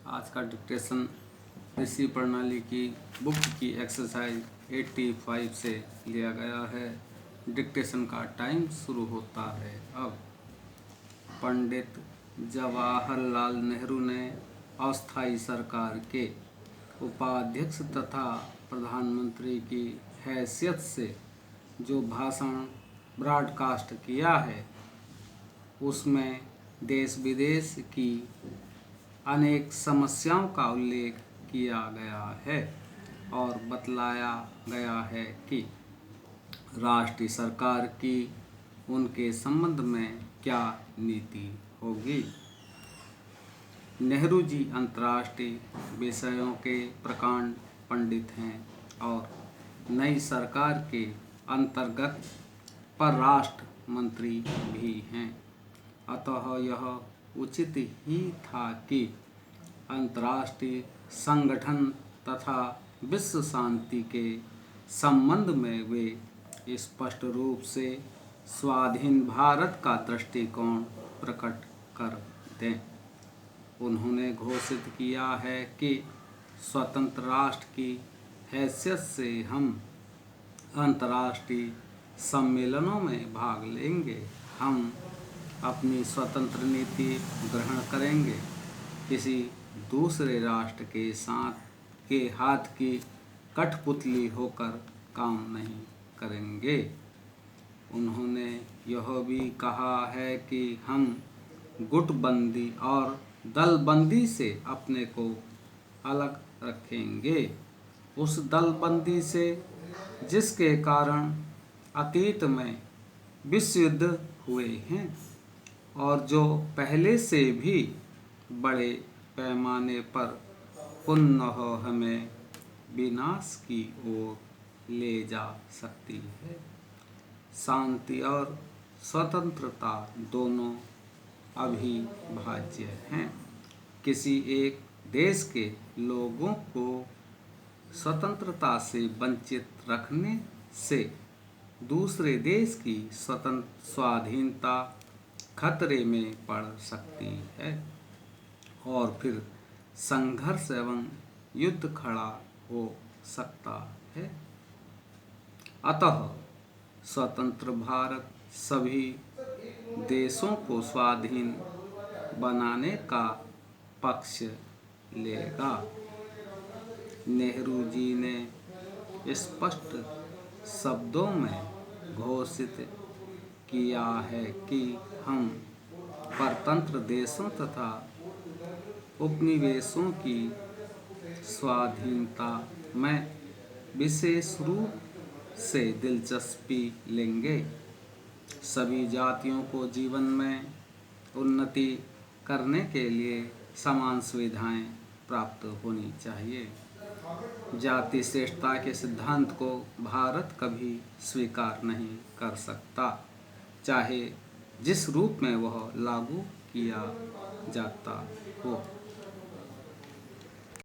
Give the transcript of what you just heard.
आज का डिक्टेशन ऋषि प्रणाली की बुक की एक्सरसाइज 85 से लिया गया है। डिक्टेशन का टाइम शुरू होता है अब। पंडित जवाहरलाल नेहरू ने अस्थायी सरकार के उपाध्यक्ष तथा प्रधानमंत्री की हैसियत से जो भाषण ब्रॉडकास्ट किया है उसमें देश विदेश की अनेक समस्याओं का उल्लेख किया गया है और बतलाया गया है कि राष्ट्रीय सरकार की उनके संबंध में क्या नीति होगी। नेहरू जी अंतर्राष्ट्रीय विषयों के प्रकांड पंडित हैं और नई सरकार के अंतर्गत परराष्ट्र मंत्री भी हैं। अतः यह उचित ही था कि अंतर्राष्ट्रीय संगठन तथा विश्व शांति के संबंध में वे स्पष्ट रूप से स्वाधीन भारत का दृष्टिकोण प्रकट कर दें। उन्होंने घोषित किया है कि स्वतंत्र राष्ट्र की हैसियत से हम अंतर्राष्ट्रीय सम्मेलनों में भाग लेंगे, हम अपनी स्वतंत्र नीति ग्रहण करेंगे, किसी दूसरे राष्ट्र के साथ के हाथ की कठपुतली होकर काम नहीं करेंगे। उन्होंने यह भी कहा है कि हम गुटबंदी और दलबंदी से अपने को अलग रखेंगे, उस दलबंदी से जिसके कारण अतीत में विश्व युद्ध हुए हैं और जो पहले से भी बड़े पैमाने पर पुनः हमें विनाश की ओर ले जा सकती है। शांति और स्वतंत्रता दोनों अविभाज्य हैं। किसी एक देश के लोगों को स्वतंत्रता से वंचित रखने से दूसरे देश की स्वाधीनता खतरे में पड़ सकती है और फिर संघर्ष एवं युद्ध खड़ा हो सकता है। अतः स्वतंत्र भारत सभी देशों को स्वाधीन बनाने का पक्ष लेगा। नेहरू जी ने स्पष्ट शब्दों में घोषित किया है कि हम परतंत्र देशों तथा उपनिवेशों की स्वाधीनता में विशेष रूप से दिलचस्पी लेंगे। सभी जातियों को जीवन में उन्नति करने के लिए समान सुविधाएं प्राप्त होनी चाहिए। जाति श्रेष्ठता के सिद्धांत को भारत कभी स्वीकार नहीं कर सकता, चाहे जिस रूप में वह लागू किया जाता हो।